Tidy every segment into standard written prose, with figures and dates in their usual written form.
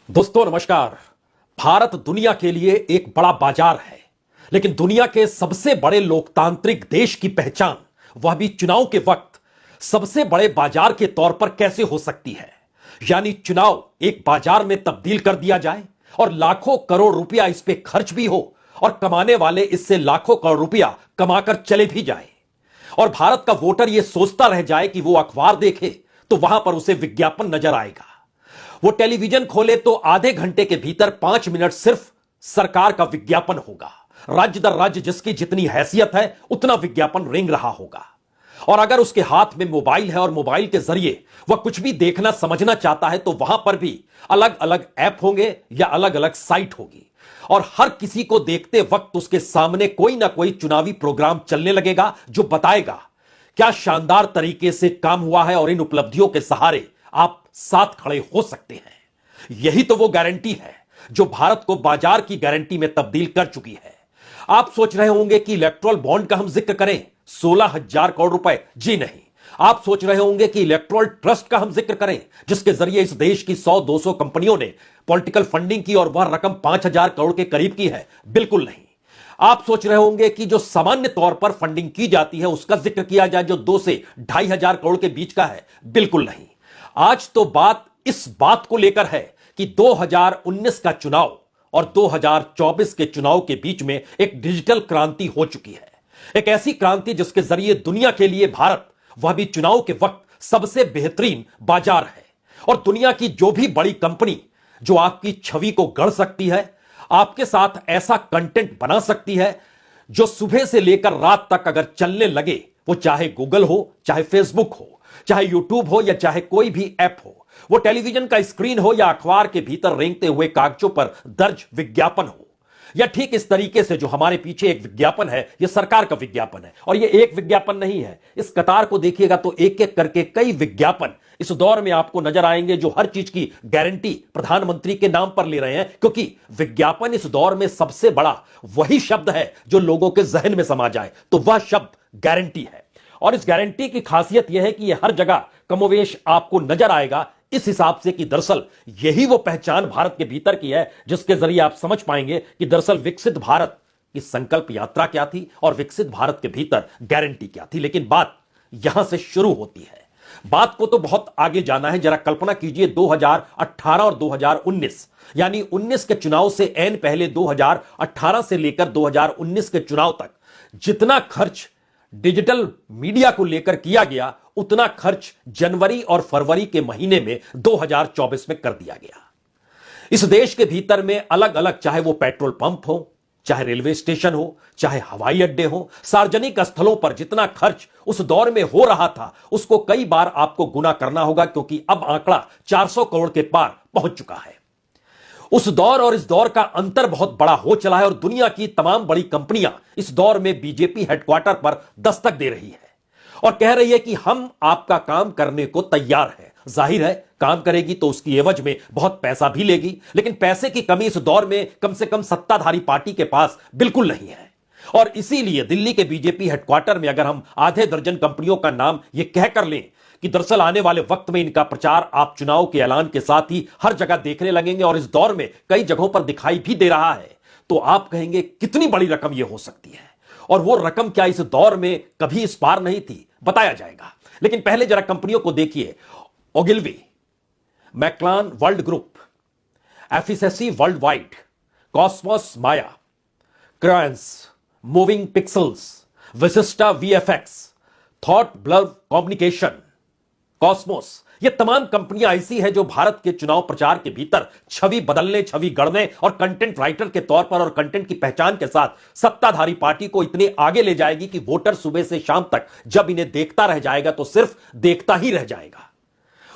दोस्तों नमस्कार। भारत दुनिया के लिए एक बड़ा बाजार है, लेकिन दुनिया के सबसे बड़े लोकतांत्रिक देश की पहचान, वह भी चुनाव के वक्त, सबसे बड़े बाजार के तौर पर कैसे हो सकती है। यानी चुनाव एक बाजार में तब्दील कर दिया जाए और लाखों करोड़ रुपया इस पे खर्च भी हो और कमाने वाले इससे लाखों करोड़ रुपया कमाकर चले भी जाए, और भारत का वोटर यह सोचता रह जाए कि वो अखबार देखे तो वहां पर उसे विज्ञापन नजर आएगा, वो टेलीविजन खोले तो आधे घंटे के भीतर 5 मिनट सिर्फ सरकार का विज्ञापन होगा। राज्य दर राज्य जिसकी जितनी हैसियत है उतना विज्ञापन रेंग रहा होगा। और अगर उसके हाथ में मोबाइल है और मोबाइल के जरिए वह कुछ भी देखना समझना चाहता है तो वहां पर भी अलग अलग ऐप होंगे या अलग अलग साइट होगी, और हर किसी को देखते वक्त उसके सामने कोई ना कोई चुनावी प्रोग्राम चलने लगेगा जो बताएगा क्या शानदार तरीके से काम हुआ है और इन उपलब्धियों के सहारे आप साथ खड़े हो सकते हैं। यही तो वो गारंटी है जो भारत को बाजार की गारंटी में तब्दील कर चुकी है। आप सोच रहे होंगे कि इलेक्ट्रल बॉन्ड का हम जिक्र करें, 16,000 करोड़ रुपए। जी नहीं। आप सोच रहे होंगे कि इलेक्ट्रल ट्रस्ट का हम जिक्र करें जिसके जरिए इस देश की 100-200 कंपनियों ने पॉलिटिकल फंडिंग की और वह रकम 5,000 करोड़ के करीब की है। बिल्कुल नहीं। आप सोच रहे होंगे कि जो सामान्य तौर पर फंडिंग की जाती है उसका जिक्र किया जाए जो 2 से 2,500 करोड़ के बीच का है। बिल्कुल नहीं। आज तो बात इस बात को लेकर है कि 2019 का चुनाव और 2024 के चुनाव के बीच में एक डिजिटल क्रांति हो चुकी है। एक ऐसी क्रांति जिसके जरिए दुनिया के लिए भारत, वह भी चुनाव के वक्त, सबसे बेहतरीन बाजार है। और दुनिया की जो भी बड़ी कंपनी जो आपकी छवि को गढ़ सकती है, आपके साथ ऐसा कंटेंट बना सकती है जो सुबह से लेकर रात तक अगर चलने लगे, वो चाहे गूगल हो, चाहे फेसबुक हो, चाहे यूट्यूब हो या चाहे कोई भी ऐप हो, वो टेलीविजन का स्क्रीन हो या अखबार के भीतर रेंगते हुए कागजों पर दर्ज विज्ञापन हो, या ठीक इस तरीके से जो हमारे पीछे एक विज्ञापन है, यह सरकार का विज्ञापन है। और यह एक विज्ञापन नहीं है, इस कतार को देखिएगा तो एक एक करके कई विज्ञापन इस दौर में आपको नजर आएंगे जो हर चीज की गारंटी प्रधानमंत्री के नाम पर ले रहे हैं, क्योंकि विज्ञापन इस दौर में सबसे बड़ा वही शब्द है जो लोगों के जहन में समा जाए, तो वह शब्द गारंटी है। और इस गारंटी की खासियत यह है कि यह हर जगह कमोवेश आपको नजर आएगा, इस हिसाब से कि दरअसल यही वो पहचान भारत के भीतर की है जिसके जरिए आप समझ पाएंगे कि दरअसल विकसित भारत की संकल्प यात्रा क्या थी और विकसित भारत के भीतर गारंटी क्या थी। लेकिन बात यहां से शुरू होती है। बात को तो बहुत आगे जाना है। जरा कल्पना कीजिए 2018 और 2019, यानी 19 के चुनाव से ऐन पहले 2018 से लेकर 2019 के चुनाव तक जितना खर्च डिजिटल मीडिया को लेकर किया गया, उतना खर्च जनवरी और फरवरी के महीने में 2024 में कर दिया गया। इस देश के भीतर में अलग अलग, चाहे वो पेट्रोल पंप हो, चाहे रेलवे स्टेशन हो, चाहे हवाई अड्डे हो, सार्वजनिक स्थलों पर जितना खर्च उस दौर में हो रहा था उसको कई बार आपको गुना करना होगा, क्योंकि अब आंकड़ा 400 करोड़ के पार पहुंच चुका है। उस दौर और इस दौर का अंतर बहुत बड़ा हो चला है और दुनिया की तमाम बड़ी कंपनियां इस दौर में बीजेपी हेडक्वार्टर पर दस्तक दे रही है और कह रही है कि हम आपका काम करने को तैयार है। जाहिर है काम करेगी तो उसकी एवज में बहुत पैसा भी लेगी, लेकिन पैसे की कमी इस दौर में कम से कम सत्ताधारी पार्टी के पास बिल्कुल नहीं है। और इसीलिए दिल्ली के बीजेपी हेडक्वार्टर में अगर हम आधे दर्जन कंपनियों का नाम यह कहकर लें कि दरअसल आने वाले वक्त में इनका प्रचार आप चुनाव के ऐलान के साथ ही हर जगह देखने लगेंगे और इस दौर में कई जगहों पर दिखाई भी दे रहा है, तो आप कहेंगे कितनी बड़ी रकम यह हो सकती है। और वो रकम क्या इस दौर में कभी इस पार नहीं थी, बताया जाएगा। लेकिन पहले जरा कंपनियों को देखिए। ओगिलवी, मैक्लान वर्ल्ड ग्रुप, एफिसएससी वर्ल्ड वाइड, कॉस्मोस माया, क्रांस, moving pixels, Vishishta VFX, thought blur communication, Cosmos, ये तमाम कंपनियां ऐसी हैं जो भारत के चुनाव प्रचार के भीतर छवि बदलने, छवि गढ़ने और कंटेंट राइटर के तौर पर और कंटेंट की पहचान के साथ सत्ताधारी पार्टी को इतने आगे ले जाएगी कि वोटर सुबह से शाम तक जब इन्हें देखता रह जाएगा तो सिर्फ देखता ही रह जाएगा।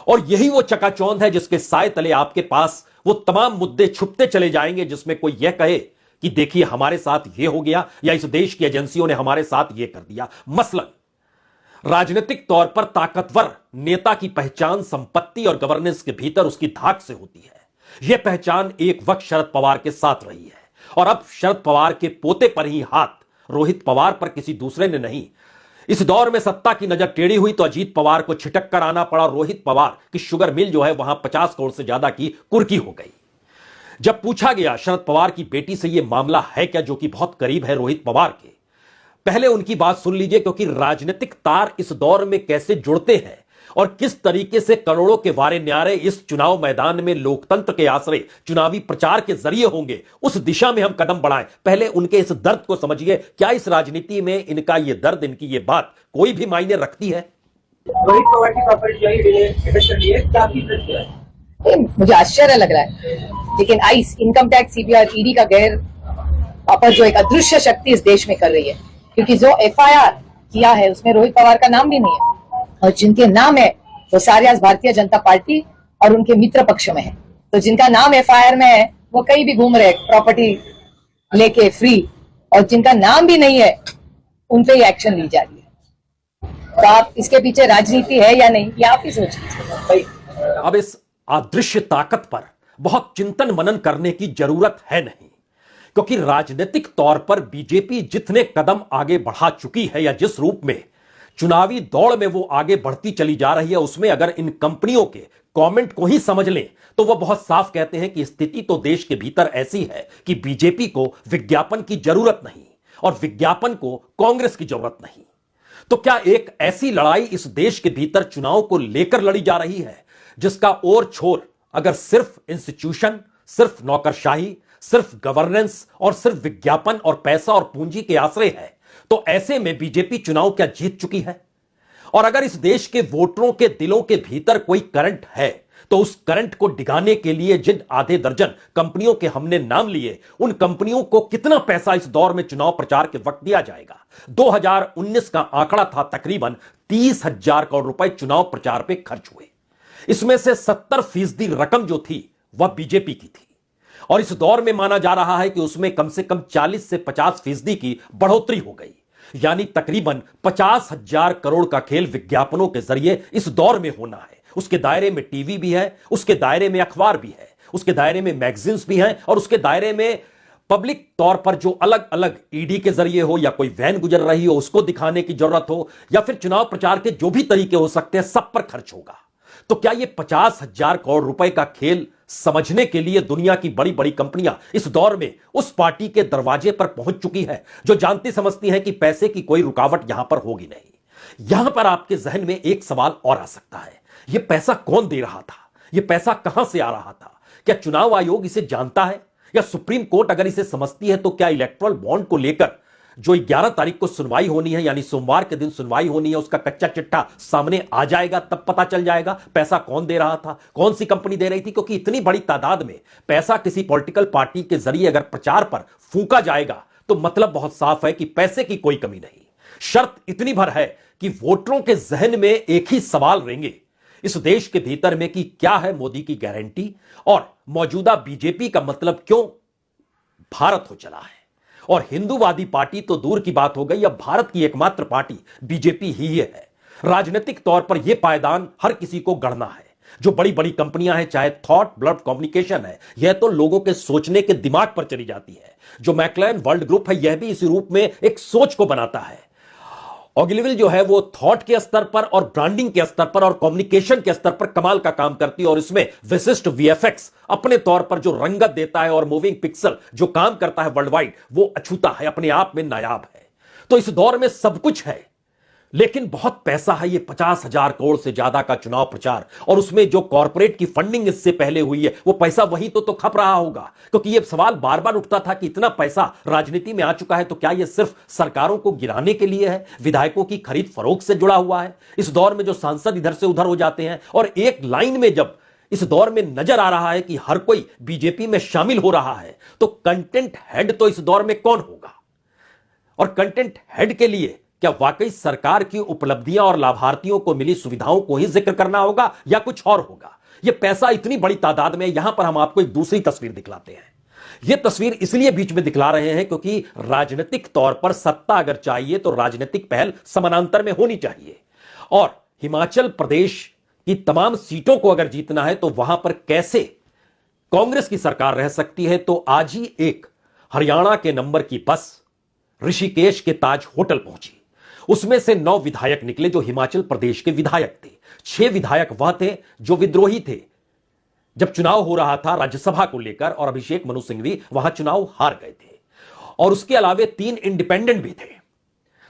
और यही वो चकाचौंध है जिसके साए तले आपके पास वो तमाम मुद्दे छुपते चले जाएंगे जिसमें कोई यह कहे कि देखिए हमारे साथ यह हो गया या इस देश की एजेंसियों ने हमारे साथ यह कर दिया। मसलन राजनीतिक तौर पर ताकतवर नेता की पहचान संपत्ति और गवर्नेंस के भीतर उसकी धाक से होती है। यह पहचान एक वक्त शरद पवार के साथ रही है और अब शरद पवार के पोते पर ही हाथ, रोहित पवार पर किसी दूसरे ने नहीं। इस दौर में सत्ता की नजर टेढ़ी हुई तो अजीत पवार को छिटक कर आना पड़ा। रोहित पवार की शुगर मिल जो है वहां 50 करोड़ से ज्यादा की कुर्की हो गई। जब पूछा गया शरद पवार की बेटी से यह मामला है क्या, जो कि बहुत करीब है रोहित पवार के, पहले उनकी बात सुन लीजिए, क्योंकि राजनीतिक तार इस दौर में कैसे जुड़ते हैं और किस तरीके से करोड़ों के वारे न्यारे इस चुनाव मैदान में लोकतंत्र के आश्रय चुनावी प्रचार के जरिए होंगे, उस दिशा में हम कदम बढ़ाएं। पहले उनके इस दर्द को समझिए। क्या इस राजनीति में इनका यह दर्द, इनकी यह बात कोई भी मायने रखती है? रोहित पवार की प्रॉपर्टी क्या मुझे आश्चर्य लग रहा है, लेकिन ice, income tax, CBI, ED का गैर वापर जो एक अदृश्य शक्ति इस देश में कर रही है, क्योंकि जो एफआईआर किया है उसमें रोहित पवार का नाम भी नहीं है, और जिनके नाम है वो सारे आज भारतीय जनता पार्टी और उनके मित्र पक्ष में है। तो जिनका नाम एफआईआर में है वो कहीं भी घूम रहे प्रॉपर्टी लेके फ्री, और जिनका नाम भी नहीं है उन पे ही एक्शन ली जा रही है। तो आप इसके पीछे राजनीति है या नहीं, ये आप ही सोच लीजिए। अब इस अदृश्य ताकत पर बहुत चिंतन मनन करने की जरूरत है नहीं, क्योंकि राजनीतिक तौर पर बीजेपी जितने कदम आगे बढ़ा चुकी है या जिस रूप में चुनावी दौड़ में वो आगे बढ़ती चली जा रही है, उसमें अगर इन कंपनियों के कमेंट को ही समझ लें तो वो बहुत साफ कहते हैं कि स्थिति तो देश के भीतर ऐसी है कि बीजेपी को विज्ञापन की जरूरत नहीं और विज्ञापन को कांग्रेस की जरूरत नहीं। तो क्या एक ऐसी लड़ाई इस देश के भीतर चुनाव को लेकर लड़ी जा रही है जिसका और छोर अगर सिर्फ इंस्टीट्यूशन, सिर्फ नौकरशाही, सिर्फ गवर्नेंस और सिर्फ विज्ञापन और पैसा और पूंजी के आश्रय है, तो ऐसे में बीजेपी चुनाव क्या जीत चुकी है? और अगर इस देश के वोटरों के दिलों के भीतर कोई करंट है, तो उस करंट को डिगाने के लिए जिन आधे दर्जन कंपनियों के हमने नाम लिए, उन कंपनियों को कितना पैसा इस दौर में चुनाव प्रचार के वक्त दिया जाएगा? 2019 का आंकड़ा था तकरीबन 30,000 करोड़ रुपए चुनाव प्रचार पे खर्च हुए। इसमें से 70% रकम जो थी वह बीजेपी की थी, और इस दौर में माना जा रहा है कि उसमें कम से कम 40 से 50% की बढ़ोतरी हो गई, यानी तकरीबन 50,000 करोड़ का खेल विज्ञापनों के जरिए इस दौर में होना है। उसके दायरे में टीवी भी है, उसके दायरे में अखबार भी है, उसके दायरे में मैगजीन्स भी हैं, और उसके दायरे में पब्लिक तौर पर जो अलग अलग ईडी के जरिए हो या कोई वैन गुजर रही हो उसको दिखाने की जरूरत हो, या फिर चुनाव प्रचार के जो भी तरीके हो सकते हैं, सब पर खर्च होगा। तो क्या यह 50,000 करोड़ रुपए का खेल समझने के लिए दुनिया की बड़ी बड़ी कंपनियां इस दौर में उस पार्टी के दरवाजे पर पहुंच चुकी है जो जानती समझती है कि पैसे की कोई रुकावट यहां पर होगी नहीं? यहां पर आपके जहन में एक सवाल और आ सकता है, यह पैसा कौन दे रहा था? यह पैसा कहां से आ रहा था? क्या चुनाव आयोग इसे जानता है, या सुप्रीम कोर्ट अगर इसे समझती है तो क्या इलेक्टोरल बॉन्ड को लेकर जो 11 तारीख को सुनवाई होनी है, यानी सोमवार के दिन सुनवाई होनी है, उसका कच्चा चिट्ठा सामने आ जाएगा? तब पता चल जाएगा पैसा कौन दे रहा था, कौन सी कंपनी दे रही थी। क्योंकि इतनी बड़ी तादाद में पैसा किसी पॉलिटिकल पार्टी के जरिए अगर प्रचार पर फूंका जाएगा तो मतलब बहुत साफ है कि पैसे की कोई कमी नहीं। शर्त इतनी भर है कि वोटरों के जहन में एक ही सवाल रहेंगे इस देश के भीतर में कि क्या है मोदी की गारंटी, और मौजूदा बीजेपी का मतलब क्यों भारत हो चला है। और हिंदूवादी पार्टी तो दूर की बात हो गई, अब भारत की एकमात्र पार्टी बीजेपी ही है। राजनीतिक तौर पर यह पायदान हर किसी को गढ़ना है। जो बड़ी बड़ी कंपनियां हैं, चाहे थॉट ब्लड कम्युनिकेशन है, यह तो लोगों के सोचने के दिमाग पर चली जाती है। जो मैक्लेन वर्ल्ड ग्रुप है, यह भी इसी रूप में एक सोच को बनाता है। ऑगिलविल जो है वो थॉट के स्तर पर और ब्रांडिंग के स्तर पर और कम्युनिकेशन के स्तर पर कमाल का काम करती है, और इसमें विशिष्ट वीएफएक्स अपने तौर पर जो रंगत देता है और मूविंग पिक्सल जो काम करता है वर्ल्ड वाइड, वो अछूता है, अपने आप में नायाब है। तो इस दौर में सब कुछ है, लेकिन बहुत पैसा है। ये 50,000 करोड़ से ज्यादा का चुनाव प्रचार, और उसमें जो कॉर्पोरेट की फंडिंग इससे पहले हुई है, वो पैसा वही तो खप रहा होगा। क्योंकि ये सवाल बार बार उठता था कि इतना पैसा राजनीति में आ चुका है तो क्या ये सिर्फ सरकारों को गिराने के लिए है, विधायकों की खरीद फरोख्त से जुड़ा हुआ है? इस दौर में जो सांसद इधर से उधर हो जाते हैं, और एक लाइन में जब इस दौर में नजर आ रहा है कि हर कोई बीजेपी में शामिल हो रहा है, तो कंटेंट हेड तो इस दौर में कौन होगा? और कंटेंट हेड के लिए क्या वाकई सरकार की उपलब्धियां और लाभार्थियों को मिली सुविधाओं को ही जिक्र करना होगा, या कुछ और होगा? यह पैसा इतनी बड़ी तादाद में, यहां पर हम आपको एक दूसरी तस्वीर दिखलाते हैं। यह तस्वीर इसलिए बीच में दिखला रहे हैं क्योंकि राजनीतिक तौर पर सत्ता अगर चाहिए तो राजनीतिक पहल समानांतर में होनी चाहिए, और हिमाचल प्रदेश की तमाम सीटों को अगर जीतना है तो वहां पर कैसे कांग्रेस की सरकार रह सकती है? तो आज ही एक हरियाणा के नंबर की बस ऋषिकेश के ताज होटल पहुंची। उसमें से 9 विधायक निकले जो हिमाचल प्रदेश के विधायक थे। 6 विधायक वह थे जो विद्रोही थे, जब चुनाव हो रहा था राज्यसभा को लेकर और अभिषेक मनु सिंघवी वहां चुनाव हार गए थे और उसके अलावे 3 इंडिपेंडेंट भी थे,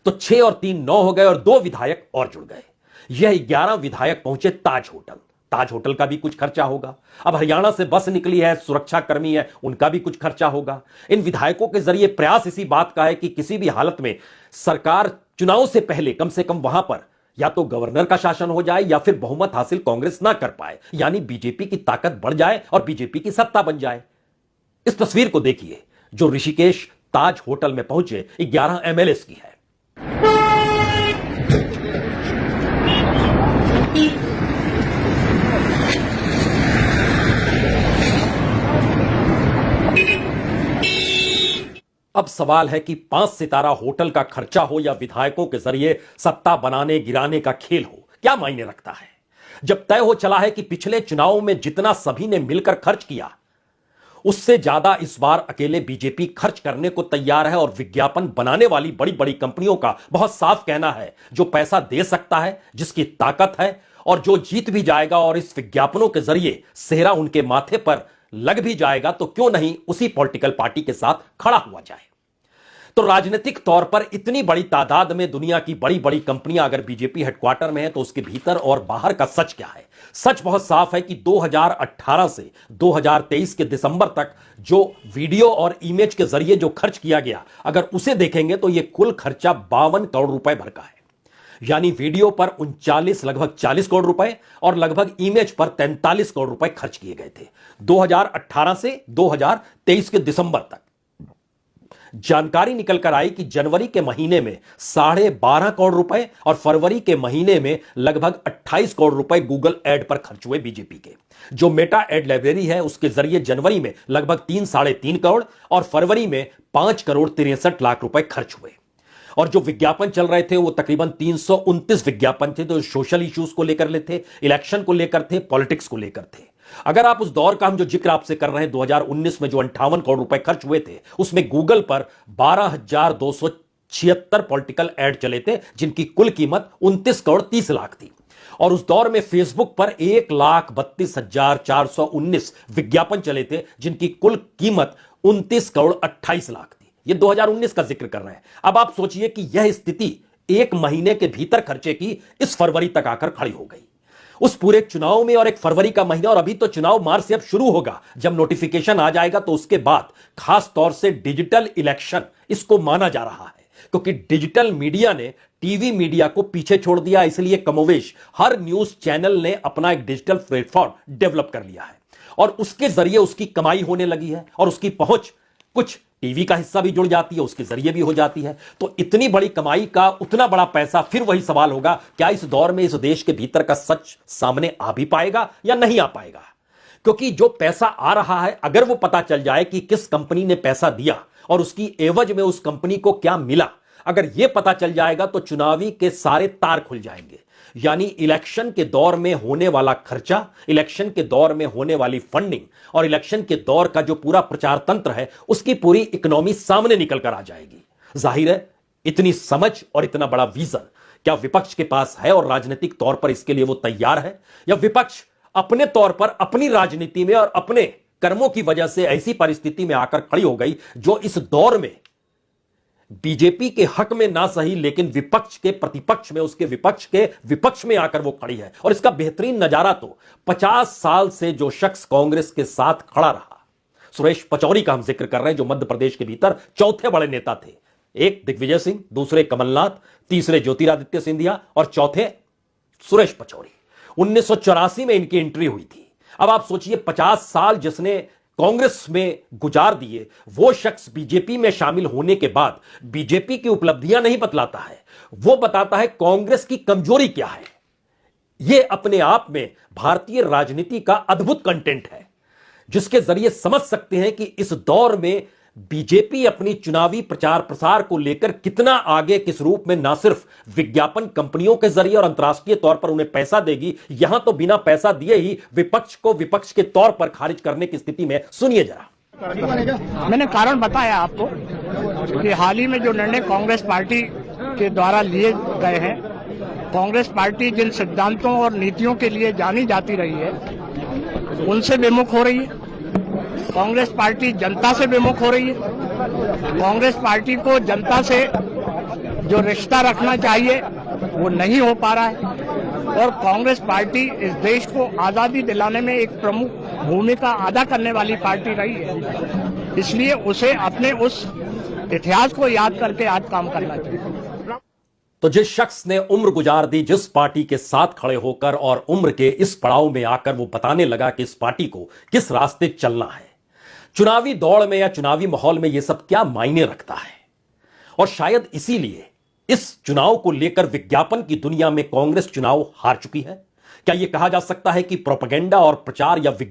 तो 6 और 3 9 हो गए और 2 विधायक और जुड़ गए। यह 11 विधायक पहुंचे ताज होटल। ताज होटल का भी कुछ खर्चा होगा। अब हरियाणा से बस निकली है, सुरक्षा कर्मी है, उनका भी कुछ खर्चा होगा। इन विधायकों के जरिए प्रयास इसी बात का है कि किसी भी हालत में सरकार चुनाव से पहले कम से कम वहां पर या तो गवर्नर का शासन हो जाए या फिर बहुमत हासिल कांग्रेस ना कर पाए, यानी बीजेपी की ताकत बढ़ जाए और बीजेपी की सत्ता बन जाए। इस तस्वीर को देखिए जो ऋषिकेश ताज होटल में पहुंचे 11 एमएलएस की है। अब सवाल है कि 5 सितारा होटल का खर्चा हो या विधायकों के जरिए सत्ता बनाने गिराने का खेल हो, क्या मायने रखता है? जब तय हो चला है कि पिछले चुनाव में जितना सभी ने मिलकर खर्च किया उससे ज्यादा इस बार अकेले बीजेपी खर्च करने को तैयार है और विज्ञापन बनाने वाली बड़ी बड़ी कंपनियों का बहुत साफ कहना है जो पैसा दे सकता है, जिसकी ताकत है और जो जीत भी जाएगा और इस विज्ञापनों के जरिए सेहरा उनके माथे पर लग भी जाएगा तो क्यों नहीं उसी पॉलिटिकल पार्टी के साथ खड़ा हुआ जाए। तो राजनीतिक तौर पर इतनी बड़ी तादाद में दुनिया की बड़ी बड़ी कंपनियां अगर बीजेपी हेडक्वार्टर में है तो उसके भीतर और बाहर का सच क्या है? सच बहुत साफ है कि 2018 से 2023 के दिसंबर तक जो वीडियो और इमेज के जरिए जो खर्च किया गया, अगर उसे देखेंगे तो यह कुल खर्चा 52 करोड़ रुपए भर का है। यानी वीडियो पर 39 लगभग 40 करोड़ रुपए और लगभग इमेज पर 43 करोड़ रुपए खर्च किए गए थे 2018 से 2023 के दिसंबर तक। जानकारी निकल कर आई कि जनवरी के महीने में 12.5 करोड़ रुपए और फरवरी के महीने में लगभग 28 करोड़ रुपए गूगल एड पर खर्च हुए बीजेपी के। जो मेटा एड लाइब्रेरी है उसके जरिए जनवरी में लगभग 3-3.5 करोड़ और फरवरी में 5 करोड़ 63 लाख रुपए खर्च हुए। और जो विज्ञापन चल रहे थे वो तकरीबन 329 विज्ञापन थे, जो सोशल इश्यूज को लेकर थे, इलेक्शन को लेकर थे, पॉलिटिक्स को लेकर थे। अगर आप उस दौर का हम जो जिक्र आपसे कर रहे हैं 2019 में जो 58 करोड़ रुपए खर्च हुए थे उसमें गूगल पर 12,276 पॉलिटिकल एड चले थे जिनकी कुल कीमत 29 करोड़ 30 लाख थी। और उस दौर में फेसबुक पर 1,32,419 विज्ञापन चले थे जिनकी कुल कीमत 29 करोड़ 28 लाख थी। ये 2019 का जिक्र कर रहे हैं। अब आप सोचिए कि यह स्थिति एक महीने के भीतर खर्चे की इस फरवरी तक आकर खड़ी हो गई। उस पूरे चुनाव में और एक फरवरी का महीना, और अभी तो चुनाव मार्च से अब शुरू होगा। जब नोटिफिकेशन आ जाएगा तो उसके बाद खास तौर से डिजिटल इलेक्शन इसको माना जा रहा है, क्योंकि डिजिटल मीडिया ने टीवी मीडिया को पीछे छोड़ दिया। इसलिए कमोवेश हर न्यूज चैनल ने अपना एक डिजिटल प्लेटफॉर्म डेवलप कर लिया है और उसके जरिए उसकी कमाई होने लगी है और उसकी पहुंच कुछ टीवी का हिस्सा भी जुड़ जाती है, उसके जरिए भी हो जाती है। तो इतनी बड़ी कमाई का उतना बड़ा पैसा, फिर वही सवाल होगा, क्या इस दौर में इस देश के भीतर का सच सामने आ भी पाएगा या नहीं आ पाएगा? क्योंकि जो पैसा आ रहा है, अगर वो पता चल जाए कि किस कंपनी ने पैसा दिया और उसकी एवज में उस कंपनी को क्या मिला, अगर यह पता चल जाएगा तो चुनावी के सारे तार खुल जाएंगे। यानी इलेक्शन के दौर में होने वाला खर्चा, इलेक्शन के दौर में होने वाली फंडिंग और इलेक्शन के दौर का जो पूरा प्रचार तंत्र है उसकी पूरी इकोनॉमी सामने निकल कर आ जाएगी। जाहिर है इतनी समझ और इतना बड़ा विजन क्या विपक्ष के पास है और राजनीतिक तौर पर इसके लिए वो तैयार है, या विपक्ष अपने तौर पर अपनी राजनीति में और अपने कर्मों की वजह से ऐसी परिस्थिति में आकर खड़ी हो गई जो इस दौर में बीजेपी के हक में ना सही लेकिन विपक्ष के प्रतिपक्ष में, उसके विपक्ष के विपक्ष में आकर वो खड़ी है। और इसका बेहतरीन नजारा तो 50 साल से जो शख्स कांग्रेस के साथ खड़ा रहा, सुरेश पचौरी का हम जिक्र कर रहे हैं, जो मध्य प्रदेश के भीतर चौथे बड़े नेता थे। एक दिग्विजय सिंह, दूसरे कमलनाथ, तीसरे ज्योतिरादित्य सिंधिया और चौथे सुरेश पचौरी। 1984 में इनकी एंट्री हुई थी। अब आप सोचिए 50 साल जिसने कांग्रेस में गुजार दिए, वो शख्स बीजेपी में शामिल होने के बाद बीजेपी की उपलब्धियां नहीं बतलाता है, वो बताता है कांग्रेस की कमजोरी क्या है। यह अपने आप में भारतीय राजनीति का अद्भुत कंटेंट है जिसके जरिए समझ सकते हैं कि इस दौर में बीजेपी अपनी चुनावी प्रचार प्रसार को लेकर कितना आगे, किस रूप में न सिर्फ विज्ञापन कंपनियों के जरिए और अंतर्राष्ट्रीय तौर पर उन्हें पैसा देगी, यहां तो बिना पैसा दिए ही विपक्ष को विपक्ष के तौर पर खारिज करने की स्थिति में। सुनिए जरा। मैंने कारण बताया आपको कि हाल ही में जो निर्णय कांग्रेस पार्टी के द्वारा लिए गए हैं, कांग्रेस पार्टी जिन सिद्धांतों और नीतियों के लिए जानी जाती रही है उनसे विमुख हो रही है। कांग्रेस पार्टी जनता से विमुख हो रही है। कांग्रेस पार्टी को जनता से जो रिश्ता रखना चाहिए वो नहीं हो पा रहा है और कांग्रेस पार्टी इस देश को आजादी दिलाने में एक प्रमुख भूमिका अदा करने वाली पार्टी रही है, इसलिए उसे अपने उस इतिहास को याद करके आज काम करना चाहिए। तो जिस शख्स ने उम्र गुजार दी जिस पार्टी के साथ खड़े होकर और उम्र के इस पड़ाव में आकर वो बताने लगा कि इस पार्टी को किस रास्ते चलना है, चुनावी दौड़ में या चुनावी माहौल में यह सब क्या मायने रखता है। और शायद इसीलिए इस चुनाव को लेकर विज्ञापन की दुनिया में कांग्रेस चुनाव हार चुकी है। क्या यह कहा जा सकता है कि प्रोपेगेंडा और प्रचार या विज्ञापन